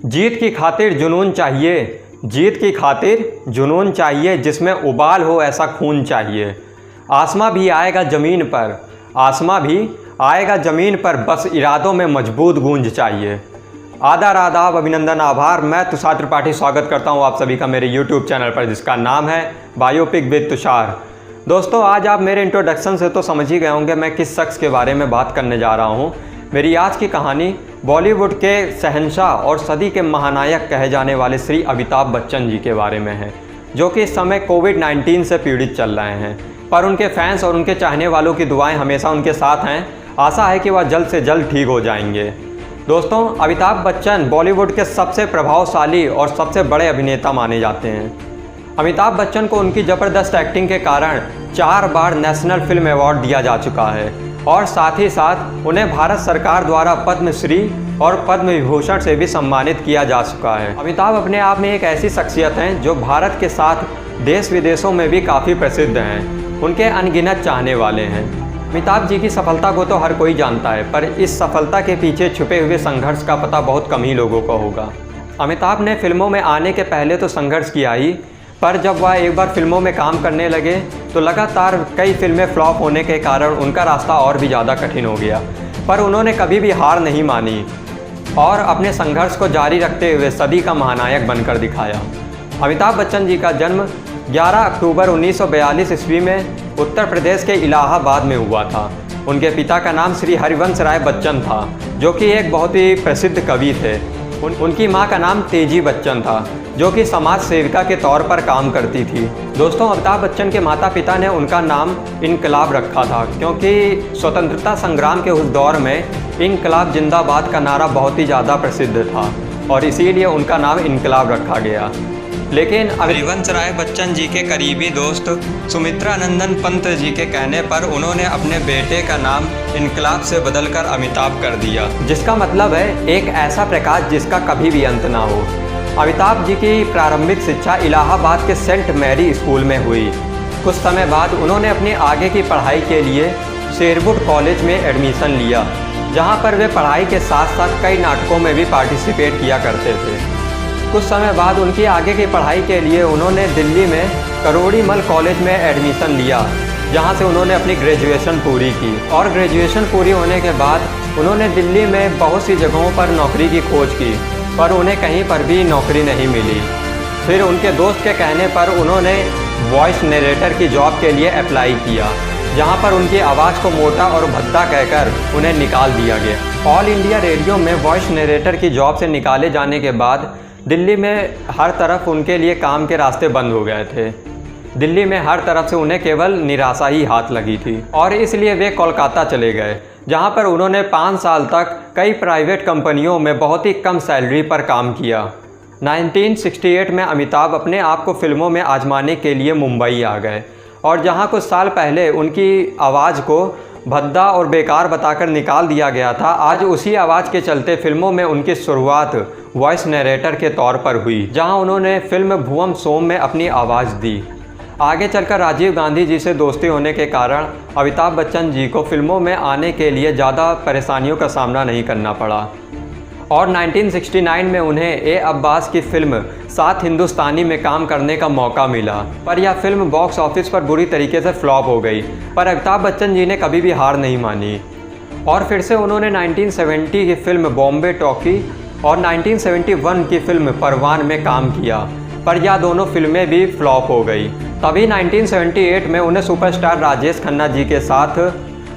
जीत की खातिर जुनून चाहिए, जीत की खातिर जुनून चाहिए, जिसमें उबाल हो ऐसा खून चाहिए। आसमां भी आएगा ज़मीन पर, आसमां भी आएगा ज़मीन पर, बस इरादों में मजबूत गूंज चाहिए। आदाब आदाब, अभिनंदन, आभार। मैं तुषार त्रिपाठी स्वागत करता हूं आप सभी का मेरे YouTube चैनल पर, जिसका नाम है बायोपिक विद तुषार। दोस्तों, आज आप मेरे इंट्रोडक्शन से तो समझ ही गए होंगे मैं किस शख्स के बारे में बात करने जा रहा हूं। मेरी आज की कहानी बॉलीवुड के शहंशाह और सदी के महानायक कहे जाने वाले श्री अमिताभ बच्चन जी के बारे में है, जो कि इस समय कोविड-19 से पीड़ित चल रहे हैं। पर उनके फैंस और उनके चाहने वालों की दुआएं हमेशा उनके साथ हैं। आशा है कि वह जल्द से जल्द ठीक हो जाएंगे। दोस्तों, अमिताभ बच्चन बॉलीवुड के सबसे प्रभावशाली और सबसे बड़े अभिनेता माने जाते हैं। अमिताभ बच्चन को उनकी ज़बरदस्त एक्टिंग के कारण 4 बार नेशनल फिल्म अवार्ड दिया जा चुका है और साथ ही साथ उन्हें भारत सरकार द्वारा पद्मश्री और पद्म विभूषण से भी सम्मानित किया जा चुका है। अमिताभ अपने आप में एक ऐसी शख्सियत हैं जो भारत के साथ देश विदेशों में भी काफ़ी प्रसिद्ध हैं। उनके अनगिनत चाहने वाले हैं। अमिताभ जी की सफलता को तो हर कोई जानता है, पर इस सफलता के पीछे छुपे हुए संघर्ष का पता बहुत कम ही लोगों को होगा। अमिताभ ने फिल्मों में आने के पहले तो संघर्ष किया ही, पर जब वह एक बार फिल्मों में काम करने लगे तो लगातार कई फिल्में फ्लॉप होने के कारण उनका रास्ता और भी ज़्यादा कठिन हो गया। पर उन्होंने कभी भी हार नहीं मानी और अपने संघर्ष को जारी रखते हुए सदी का महानायक बनकर दिखाया। अमिताभ बच्चन जी का जन्म 11 अक्टूबर 1942 ईस्वी में उत्तर प्रदेश के इलाहाबाद में हुआ था। उनके पिता का नाम श्री हरिवंश राय बच्चन था, जो कि एक बहुत ही प्रसिद्ध कवि थे। उनकी मां का नाम तेजी बच्चन था, जो कि समाज सेविका के तौर पर काम करती थी। दोस्तों, अमिताभ बच्चन के माता पिता ने उनका नाम इनकलाब रखा था, क्योंकि स्वतंत्रता संग्राम के उस दौर में इनकलाब जिंदाबाद का नारा बहुत ही ज़्यादा प्रसिद्ध था और इसीलिए उनका नाम इनकलाब रखा गया। लेकिन हरिवंश राय बच्चन जी के करीबी दोस्त सुमित्रानंदन पंत जी के कहने पर उन्होंने अपने बेटे का नाम इनकलाब से बदलकर अमिताभ कर दिया, जिसका मतलब है एक ऐसा प्रकाश जिसका कभी भी अंत ना हो। अमिताभ जी की प्रारंभिक शिक्षा इलाहाबाद के सेंट मैरी स्कूल में हुई। कुछ समय बाद उन्होंने अपनी आगे की पढ़ाई के लिए शेरवुड कॉलेज में एडमिशन लिया, जहाँ पर वे पढ़ाई के साथ साथ कई नाटकों में भी पार्टिसिपेट किया करते थे। कुछ समय बाद उनकी आगे की पढ़ाई के लिए उन्होंने दिल्ली में करोड़ीमल कॉलेज में एडमिशन लिया, जहां से उन्होंने अपनी ग्रेजुएशन पूरी की। और ग्रेजुएशन पूरी होने के बाद उन्होंने दिल्ली में बहुत सी जगहों पर नौकरी की खोज की, पर उन्हें कहीं पर भी नौकरी नहीं मिली। फिर उनके दोस्त के कहने पर उन्होंने वॉइस नरेटर की जॉब के लिए अप्लाई किया, जहां पर उनकी आवाज़ को मोटा और भद्दा कहकर उन्हें निकाल दिया गया। ऑल इंडिया रेडियो में वॉइस नरेटर की जॉब से निकाले जाने के बाद दिल्ली में हर तरफ उनके लिए काम के रास्ते बंद हो गए थे। दिल्ली में हर तरफ से उन्हें केवल निराशा ही हाथ लगी थी और इसलिए वे कोलकाता चले गए, जहां पर उन्होंने 5 साल तक कई प्राइवेट कंपनियों में बहुत ही कम सैलरी पर काम किया। 1968 में अमिताभ अपने आप को फिल्मों में आजमाने के लिए मुंबई आ गए और जहां कुछ साल पहले उनकी आवाज़ को भद्दा और बेकार बताकर निकाल दिया गया था, आज उसी आवाज़ के चलते फिल्मों में उनकी शुरुआत वॉइस नरेटर के तौर पर हुई, जहां उन्होंने फिल्म भुवम सोम में अपनी आवाज़ दी। आगे चलकर राजीव गांधी जी से दोस्ती होने के कारण अमिताभ बच्चन जी को फिल्मों में आने के लिए ज़्यादा परेशानियों का सामना नहीं करना पड़ा और 1969 में उन्हें ए अब्बास की फिल्म सात हिंदुस्तानी में काम करने का मौका मिला, पर यह फिल्म बॉक्स ऑफिस पर बुरी तरीके से फ्लॉप हो गई। पर अमिताभ बच्चन जी ने कभी भी हार नहीं मानी और फिर से उन्होंने 1970 की फिल्म बॉम्बे टॉकी और 1971 की फिल्म परवान में काम किया, पर यह दोनों फिल्में भी फ्लॉप हो गई। तभी 1978 में उन्हें सुपरस्टार राजेश खन्ना जी के साथ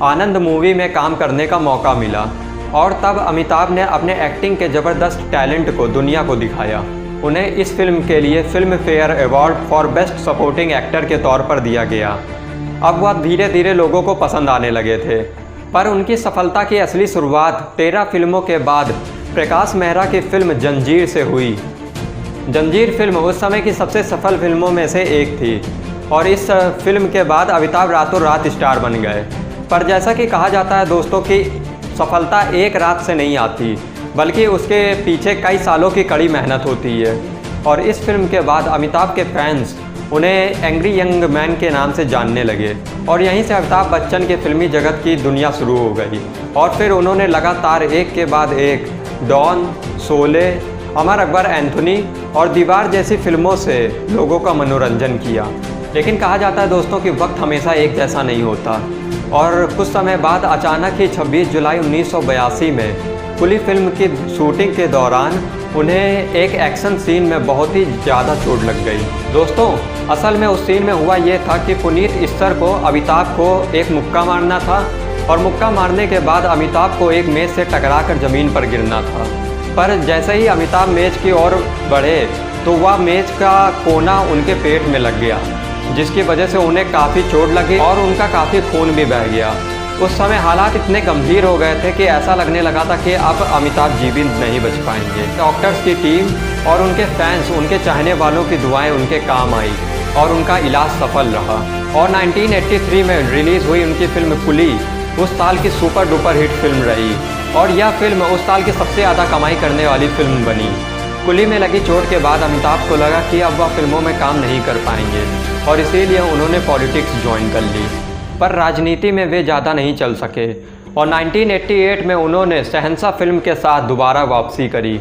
आनंद मूवी में काम करने का मौका मिला और तब अमिताभ ने अपने एक्टिंग के ज़बरदस्त टैलेंट को दुनिया को दिखाया। उन्हें इस फिल्म के लिए film fair award for best supporting actor के तौर पर दिया गया। अब वह धीरे धीरे लोगों को पसंद आने लगे थे, पर उनकी सफलता की असली शुरुआत 13 फिल्मों के बाद प्रकाश मेहरा की फिल्म जंजीर से हुई। जंजीर फिल्म उस समय की सबसे सफल फिल्मों में से एक थी और इस फिल्म के बाद अमिताभ रातों रात स्टार बन गए। पर जैसा कि कहा जाता है दोस्तों कि सफलता एक रात से नहीं आती, बल्कि उसके पीछे कई सालों की कड़ी मेहनत होती है। और इस फिल्म के बाद अमिताभ के फैंस उन्हें एंग्री यंग मैन के नाम से जानने लगे और यहीं से अमिताभ बच्चन के फिल्मी जगत की दुनिया शुरू हो गई। और फिर उन्होंने लगातार एक के बाद एक डॉन, शोले अमर अकबर एंथोनी और दीवार जैसी फिल्मों से लोगों का मनोरंजन किया। लेकिन कहा जाता है दोस्तों कि वक्त हमेशा एक जैसा नहीं होता, और कुछ समय बाद अचानक ही 26 जुलाई 1982 में कुली फिल्म की शूटिंग के दौरान उन्हें एक एक्शन सीन में बहुत ही ज़्यादा चोट लग गई। दोस्तों असल में उस सीन में हुआ ये था कि पुनीत इस्सर को अमिताभ को एक मुक्का मारना था, और मुक्का मारने के बाद अमिताभ को एक मेज़ से टकराकर ज़मीन पर गिरना था। पर जैसे ही अमिताभ मेज़ की ओर बढ़े तो वह मेज़ का कोना उनके पेट में लग गया, जिसकी वजह से उन्हें काफ़ी चोट लगी और उनका काफ़ी खून भी बह गया। उस समय हालात इतने गंभीर हो गए थे कि ऐसा लगने लगा था कि अब अमिताभ जीवित नहीं बच पाएंगे। डॉक्टर्स की टीम और उनके फैंस, उनके चाहने वालों की दुआएं उनके काम आई और उनका इलाज सफल रहा। और 1983 में रिलीज़ हुई उनकी फिल्म कुली उस साल की सुपर डुपर हिट फिल्म रही, और यह फिल्म उस साल की सबसे ज़्यादा कमाई करने वाली फिल्म बनी। कुली में लगी चोट के बाद अमिताभ को लगा कि अब वह फिल्मों में काम नहीं कर पाएंगे, और इसीलिए उन्होंने पॉलिटिक्स ज्वाइन कर ली। पर राजनीति में वे ज़्यादा नहीं चल सके, और 1988 में उन्होंने शहंशाह फिल्म के साथ दोबारा वापसी करी।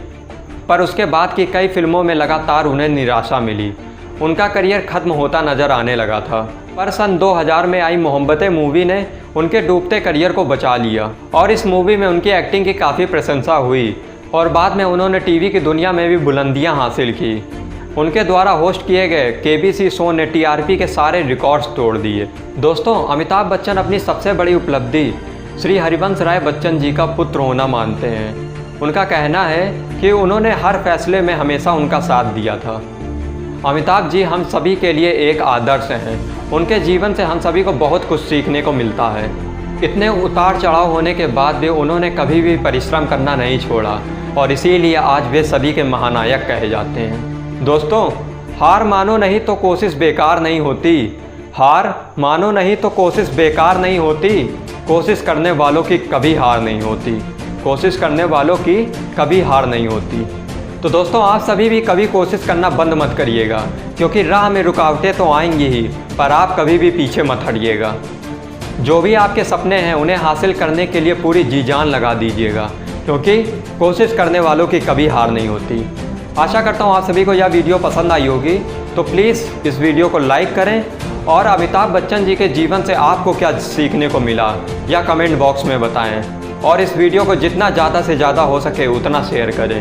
पर उसके बाद की कई फिल्मों में लगातार उन्हें निराशा मिली, उनका करियर ख़त्म होता नज़र आने लगा था। पर सन 2000 में आई मोहब्बतें मूवी ने उनके डूबते करियर को बचा लिया, और इस मूवी में उनकी एक्टिंग की काफ़ी प्रशंसा हुई, और बाद में उन्होंने टीवी की दुनिया में भी बुलंदियां हासिल की। उनके द्वारा होस्ट किए गए केबीसी शो ने टीआरपी के सारे रिकॉर्ड्स तोड़ दिए। दोस्तों अमिताभ बच्चन अपनी सबसे बड़ी उपलब्धि श्री हरिवंश राय बच्चन जी का पुत्र होना मानते हैं। उनका कहना है कि उन्होंने हर फैसले में हमेशा उनका साथ दिया था। अमिताभ जी हम सभी के लिए एक आदर्श हैं। उनके जीवन से हम सभी को बहुत कुछ सीखने को मिलता है। इतने उतार चढ़ाव होने के बाद भी उन्होंने कभी भी परिश्रम करना नहीं छोड़ा, और इसीलिए आज वे सभी के महानायक कहे जाते हैं। दोस्तों हार मानो नहीं तो कोशिश बेकार नहीं होती, हार मानो नहीं तो कोशिश बेकार नहीं होती, कोशिश करने वालों की कभी हार नहीं होती, कोशिश करने वालों की कभी हार नहीं होती। तो दोस्तों आप सभी भी कभी कोशिश करना बंद मत करिएगा, क्योंकि राह में रुकावटें तो आएंगी ही, पर आप कभी भी पीछे मत हटिएगा। जो भी आपके सपने हैं उन्हें हासिल करने के लिए पूरी जी जान लगा दीजिएगा, क्योंकि कोशिश करने वालों की कभी हार नहीं होती। आशा करता हूँ आप सभी को यह वीडियो पसंद आई होगी, तो प्लीज़ इस वीडियो को लाइक करें, और अमिताभ बच्चन जी के जीवन से आपको क्या सीखने को मिला या कमेंट बॉक्स में बताएं, और इस वीडियो को जितना ज़्यादा से ज़्यादा हो सके उतना शेयर करें।